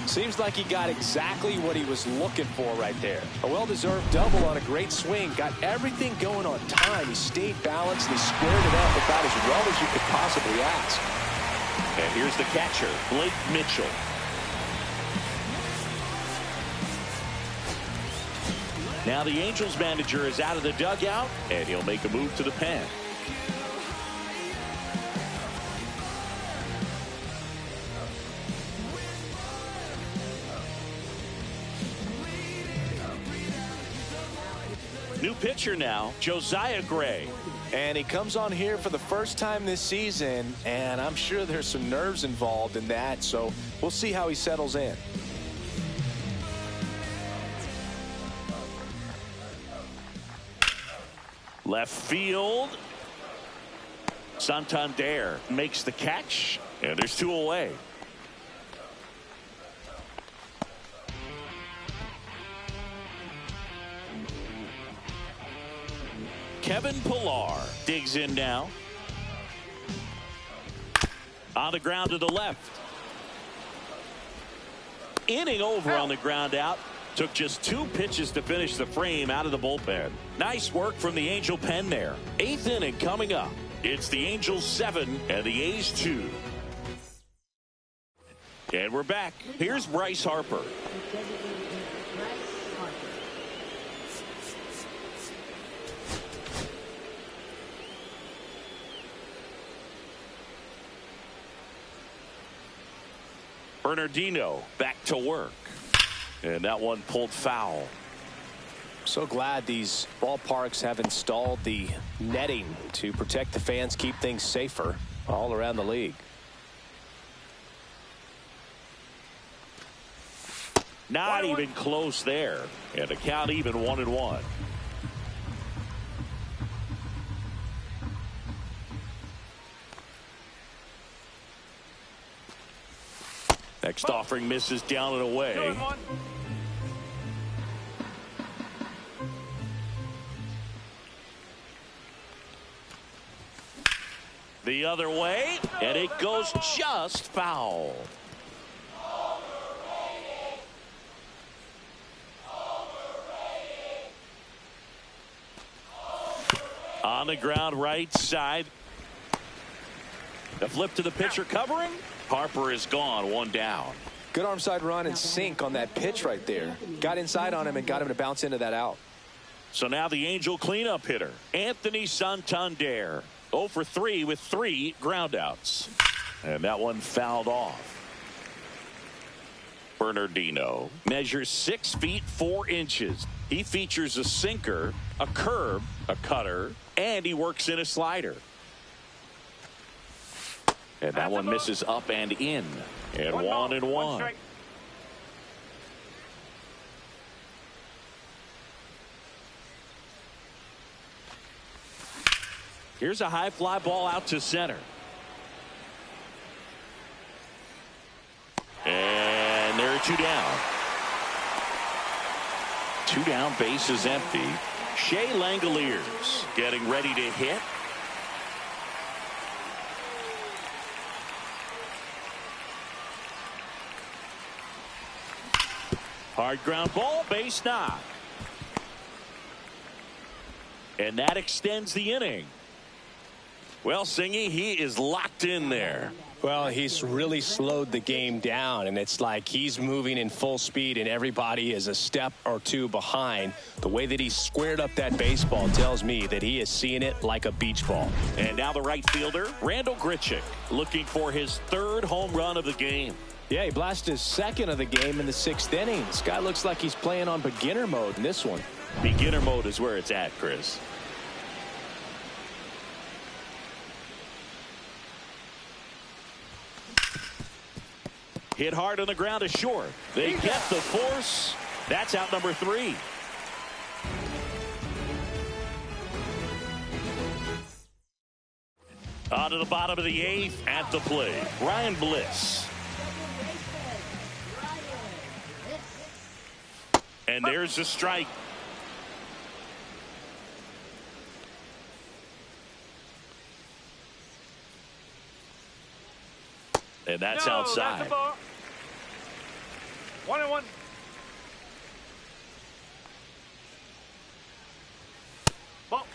Seems like he got exactly what he was looking for right there. A well-deserved double on a great swing. Got everything going on time. He stayed balanced and he squared it up about as well as you could possibly ask. And here's the catcher, Blake Mitchell. Now the Angels manager is out of the dugout, and he'll make a move to the pen. New pitcher now, Josiah Gray. And he comes on here for the first time this season, and I'm sure there's some nerves involved in that, so we'll see how he settles in. Left field. Santander makes the catch, and there's two away. Kevin Pillar digs in now. On the ground to the left. Inning over on the ground out. Took just 2 pitches to finish the frame out of the bullpen. Nice work from the Angel pen there. 8th inning coming up. It's the Angels 7 and the A's 2. And we're back. Here's Bryce Harper. Bernardino back to work. And that one pulled foul. So glad these ballparks have installed the netting to protect the fans, keep things safer all around the league. Not even close there. And the count even 1-1. Next offering misses down and away. 2-1. The other way, and it goes just foul. On the ground right side. The flip to the pitcher covering. Harper is gone, 1 down. Good arm side run and sink on that pitch right there. Got inside on him and got him to bounce into that out. So now the Angel cleanup hitter, Anthony Santander. 0 for 3 with 3 groundouts. And that one fouled off. Bernardino measures 6 feet 4 inches. He features a sinker, a curve, a cutter, and he works in a slider. And that one misses up and in. And 1-1. Here's a high fly ball out to center. And there are 2 down. 2 down, base is empty. Shea Langoliers getting ready to hit. Hard ground ball, base knock. And that extends the inning. Well, Singy, he is locked in there. Well, he's really slowed the game down, and it's like he's moving in full speed, and everybody is a step or two behind. The way that he squared up that baseball tells me that he is seeing it like a beach ball. And now the right fielder, Randall Grichuk, looking for his 3rd home run of the game. Yeah, he blasted his 2nd of the game in the 6th inning. This guy looks like he's playing on beginner mode in this one. Beginner mode is where it's at, Chris. Hit hard on the ground to short. They get the force. That's out number 3. On to the bottom of the 8th at the plate, Ryan Bliss. And there's a strike. And that's outside. That's a ball. 1-1. Ball.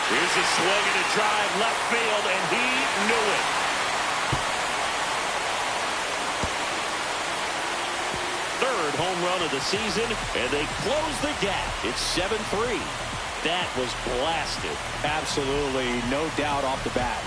Here's a swing and a drive left field, and he knew it. Third home run of the season, and they close the gap. It's 7-3. That was blasted. Absolutely, no doubt off the bat.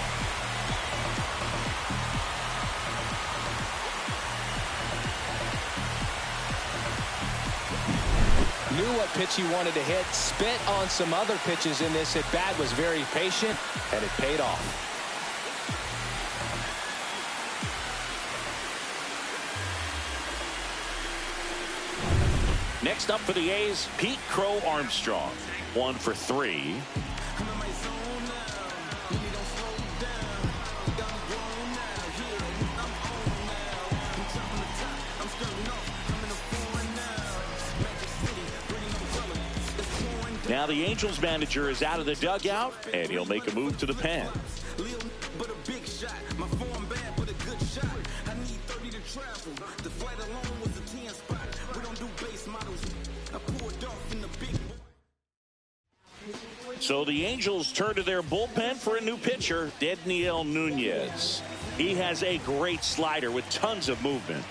Knew what pitch he wanted to hit, spit on some other pitches in this at bat, was very patient, and it paid off. Next up for the A's, Pete Crow Armstrong. 1 for 3. Now the Angels manager is out of the dugout, and he'll make a move to the pen. So the Angels turn to their bullpen for a new pitcher, Dedniel Nunez. He has a great slider with tons of movement.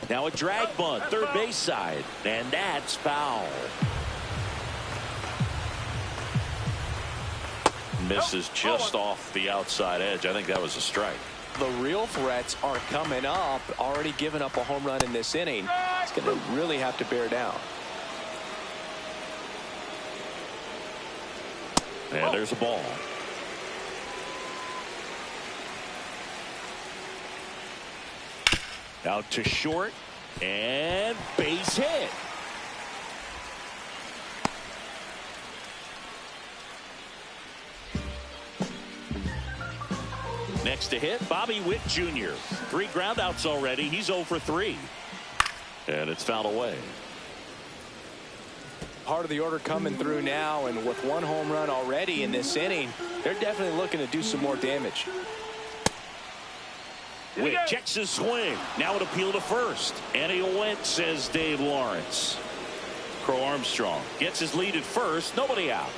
Now a drag bunt, third base side, and that's foul. Misses just off the outside edge. I think that was a strike. The real threats are coming up. Already given up a home run in this inning. It's going to really have to bear down. And there's a ball. Out to short, and base hit. Next to hit, Bobby Witt Jr. 3 groundouts already. He's 0 for 3. And it's fouled away. Part of the order coming through now, and with 1 home run already in this inning, they're definitely looking to do some more damage. Witt checks his swing. Now an appeal to first. And he went, says Dave Lawrence. Crow Armstrong gets his lead at first. Nobody out.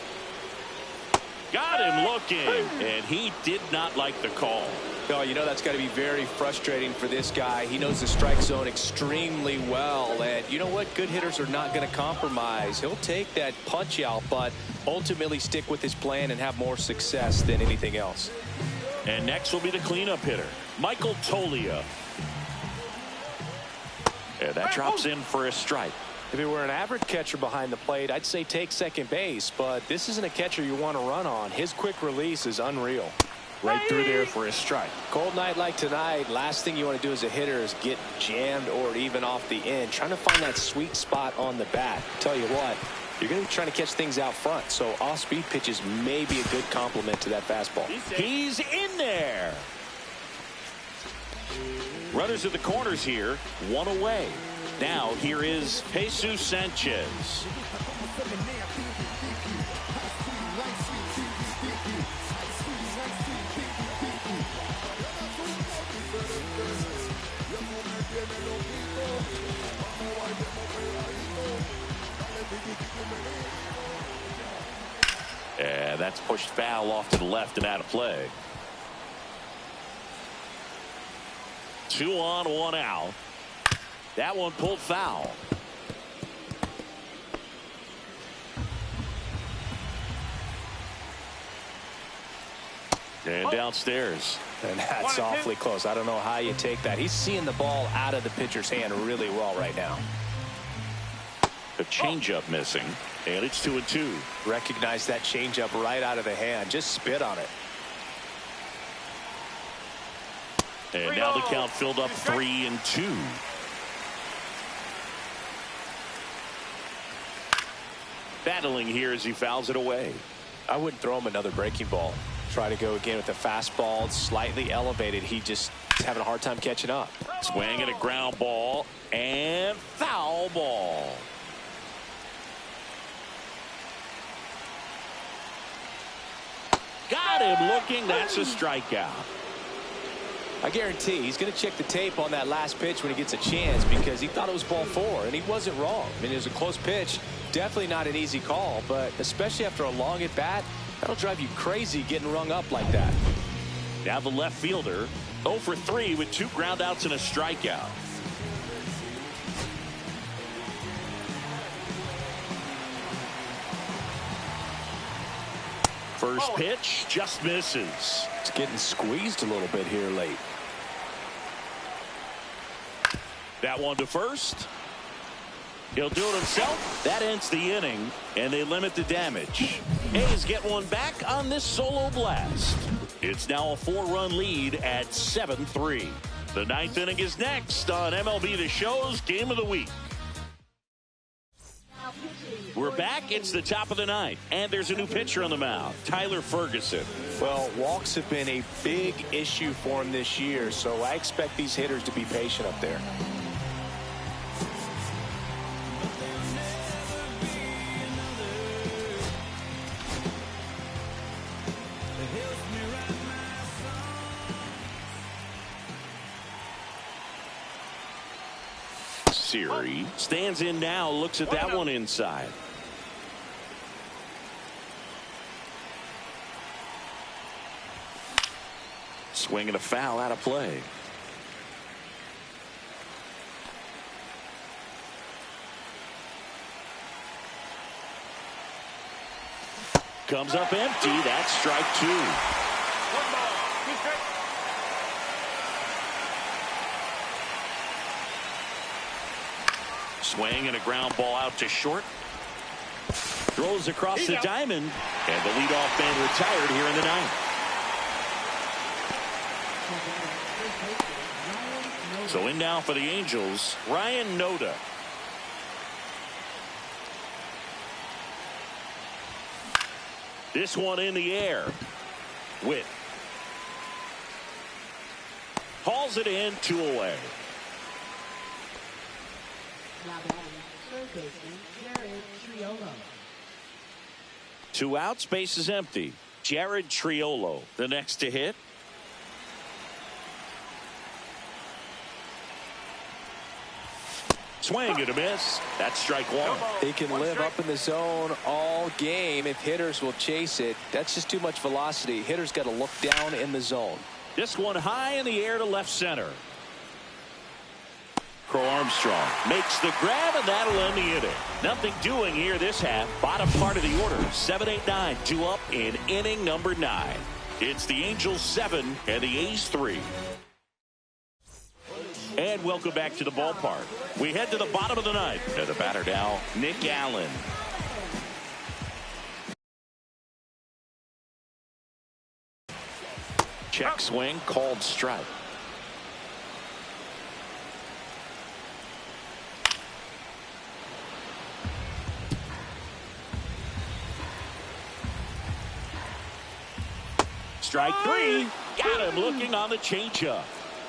Got him looking, and he did not like the call. Oh, you know that's got to be very frustrating for this guy. He knows the strike zone extremely well, and you know what? Good hitters are not going to compromise. He'll take that punch out, but ultimately stick with his plan and have more success than anything else. And next will be the cleanup hitter, Michael Toglia. And that drops in for a strike. If he were an average catcher behind the plate, I'd say take second base, but this isn't a catcher you want to run on. His quick release is unreal. Right through there for a strike. Cold night like tonight, last thing you want to do as a hitter is get jammed or even off the end. Trying to find that sweet spot on the bat. Tell you what, you're going to be trying to catch things out front, so off-speed pitches may be a good complement to that fastball. He's in there. Runners at the corners here, 1 away. Now here is Jesus Sanchez. And that's pushed foul off to the left and out of play. 2 on, 1 out. That one pulled foul. And downstairs. And that's awfully close. I don't know how you take that. He's seeing the ball out of the pitcher's hand really well right now. The changeup missing, and it's 2-2. Recognize that changeup right out of the hand. Just spit on it. And now the count filled up 3-2. Battling here as he fouls it away. I wouldn't throw him another breaking ball. Try to go again with the fastball. It's slightly elevated. He just is having a hard time catching up. Swing at a ground ball and foul ball. Got him looking. That's a strikeout. I guarantee he's going to check the tape on that last pitch when he gets a chance, because he thought it was ball 4, and he wasn't wrong. I mean, it was a close pitch. Definitely not an easy call, but especially after a long at bat, that'll drive you crazy getting rung up like that. Now the left fielder 0 for 3 with 2 ground outs and a strikeout. First pitch just misses. It's getting squeezed a little bit here late. That one to first. He'll do it himself. That ends the inning, and they limit the damage. A's get one back on this solo blast. It's now a 4-run lead at 7-3. The 9th inning is next on MLB The Show's Game of the Week. We're back. It's the top of the 9th, and there's a new pitcher on the mound, Tyler Ferguson. Well, walks have been a big issue for him this year, so I expect these hitters to be patient up there. Siri stands in now, looks at that one inside. Swing and a foul out of play. Comes up empty. That's strike 2. 1 ball, 2 strikes. Swing and a ground ball out to short. Throws across the diamond, and the leadoff man retired here in the 9th. So in now for the Angels, Ryan Noda. This one in the air. Witt hauls it in, 2 away. Now batting, third baseman, Jared Triolo. 2 outs, base is empty. Jared Triolo, the next to hit. Swing and a miss. That's strike 1. He can live up in the zone all game if hitters will chase it. That's just too much velocity. Hitters got to look down in the zone. This one high in the air to left center. Crow Armstrong makes the grab, and that'll end the inning. Nothing doing here this half. Bottom part of the order. 7-8-9, 2 up in inning number 9. It's the Angels 7 and the A's 3. And welcome back to the ballpark. We head to the bottom of the 9th. And the batter now, Nick Allen. Check swing, called strike. Strike 3. Got him looking on the changeup.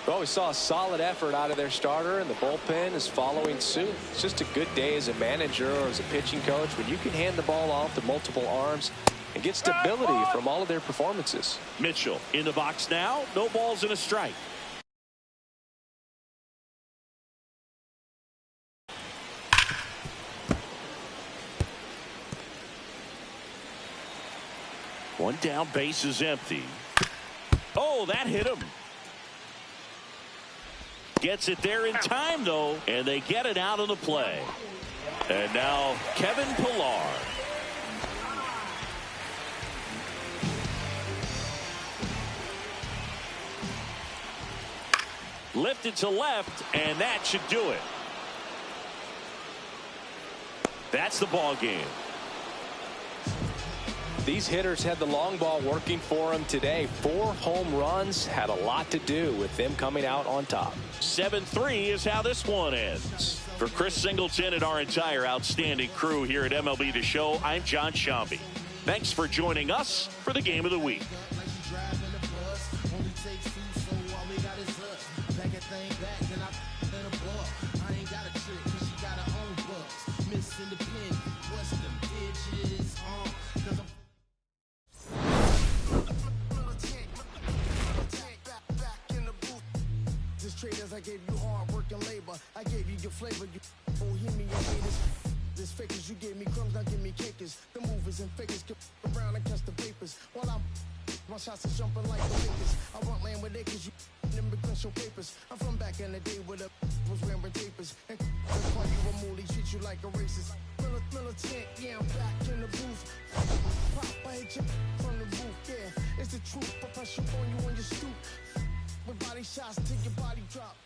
Well, we saw a solid effort out of their starter, and the bullpen is following suit. It's just a good day as a manager or as a pitching coach when you can hand the ball off to multiple arms and get stability from all of their performances. Mitchell in the box now. No balls and a strike. One down, base is empty. Oh, that hit him. Gets it there in time, though, and they get it out of the play. And now Kevin Pillar. Lifted to left, and that should do it. That's the ball game. These hitters had the long ball working for them today. 4 home runs had a lot to do with them coming out on top. 7-3 is how this one ends. For Chris Singleton and our entire outstanding crew here at MLB The Show, I'm John Sciambi. Thanks for joining us for the Game of the Week. Traders, I gave you hard work and labor. I gave you your flavor. You bohemian haters. This fakers, you gave me crumbs, now give me cakers. The movers and fakers get around and catch the papers. While my shots are jumping like the Lakers. I want land with acres, you never clinch your papers. I'm from back in the day where the was wearing tapers. And they call you a moolie, treat you like a racist. Militant, yeah, I'm back in the booth. Pop, I hit you from the roof, yeah. It's the truth, but pressure on you on your stoop. With body shots till your body drop.